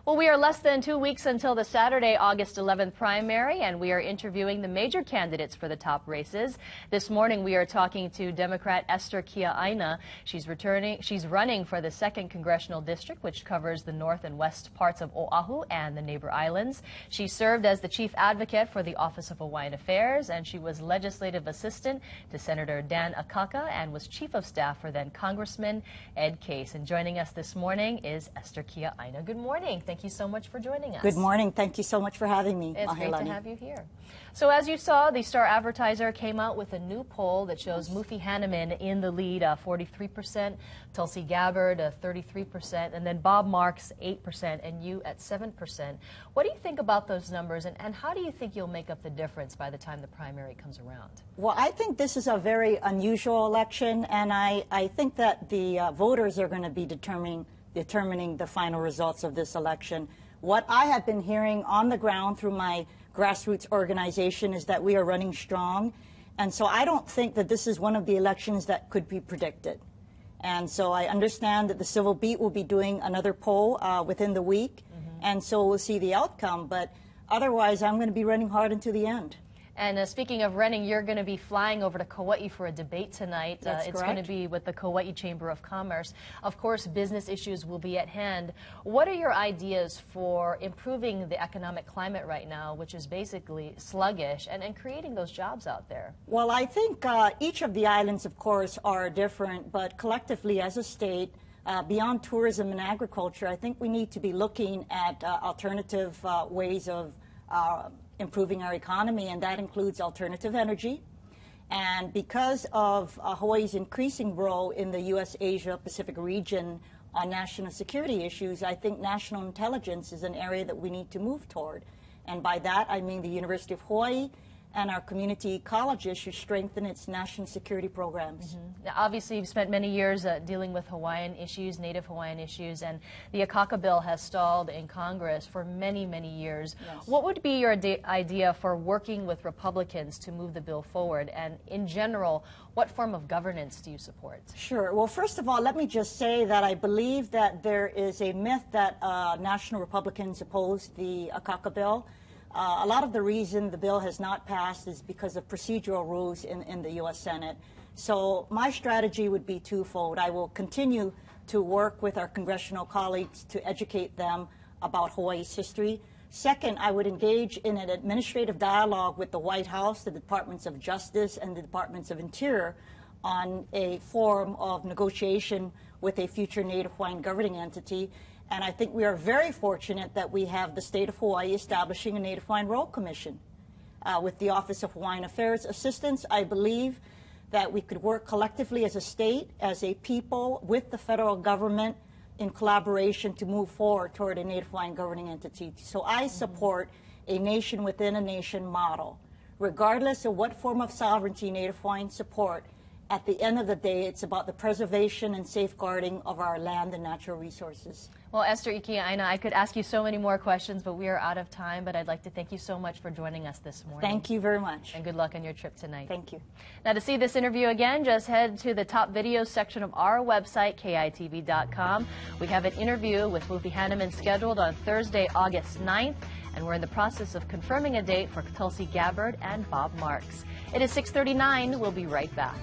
Well, we are less than 2 weeks until the Saturday, August 11th primary, and we are interviewing the major candidates for the top races. This morning, we are talking to Democrat Esther Aina. She's running for the 2nd Congressional District, which covers the north and west parts of Oahu and the neighbor islands. She served as the chief advocate for the Office of Hawaiian Affairs, and she was legislative assistant to Senator Dan Akaka and was chief of staff for then Congressman Ed Case. And joining us this morning is Esther Aina. Good morning. Thank you so much for joining us. Good morning. Thank you so much for having me. It's great to have you here. So as you saw, the Star Advertiser came out with a new poll that shows Mufi Hanneman in the lead, 43%, Tulsi Gabbard, 33%, and then Bob Marks, 8%, and you at 7%. What do you think about those numbers, and how do you think you'll make up the difference by the time the primary comes around? Well, I think this is a very unusual election, and I think that the voters are going to be determining the final results of this election. What I have been hearing on the ground through my grassroots organization is that we are running strong. And so I don't think that this is one of the elections that could be predicted. And so I understand that the Civil Beat will be doing another poll within the week. And so we'll see the outcome. But otherwise, I'm going to be running hard until the end. And speaking of running, you're going to be flying over to Kauai for a debate tonight. That's it's correct. going to be with the Kauai Chamber of Commerce. Of course, business issues will be at hand. What are your ideas for improving the economic climate right now, which is basically sluggish, and creating those jobs out there? Well, I think each of the islands, of course, are different, but collectively as a state, beyond tourism and agriculture, I think we need to be looking at alternative ways of improving our economy, and that includes alternative energy. And because of Hawaii's increasing role in the U.S. Asia-Pacific region on national security issues, I think national intelligence is an area that we need to move toward. And by that, I mean the University of Hawaii and our community colleges should strengthen its national security programs. Now, obviously, you've spent many years dealing with Hawaiian issues, Native Hawaiian issues, and the Akaka bill has stalled in Congress for many, many years. Yes. What would be your idea for working with Republicans to move the bill forward? And in general, what form of governance do you support? Sure. Well, first of all, let me just say that I believe that there is a myth that national Republicans oppose the Akaka bill. A lot of the reason the bill has not passed is because of procedural rules in the U.S. Senate. So my strategy would be twofold. I will continue to work with our congressional colleagues to educate them about Hawaii's history. Second, I would engage in an administrative dialogue with the White House, the Departments of Justice, and the Departments of Interior on a form of negotiation with a future Native Hawaiian governing entity. And I think we are very fortunate that we have the state of Hawaii establishing a Native Hawaiian Royal Commission. With the Office of Hawaiian Affairs Assistance, I believe that we could work collectively as a state, as a people, with the federal government in collaboration to move forward toward a Native Hawaiian governing entity. So I support a nation within a nation model. Regardless of what form of sovereignty Native Hawaiians support, at the end of the day, it's about the preservation and safeguarding of our land and natural resources. Well, Esther Aina, I could ask you so many more questions, but we are out of time. But I'd like to thank you so much for joining us this morning. Thank you very much. And good luck on your trip tonight. Thank you. Now, to see this interview again, just head to the top videos section of our website, KITV.com. We have an interview with Mufi Hanneman scheduled on Thursday, August 9th, and we're in the process of confirming a date for Tulsi Gabbard and Bob Marks. It is 6:39. We'll be right back.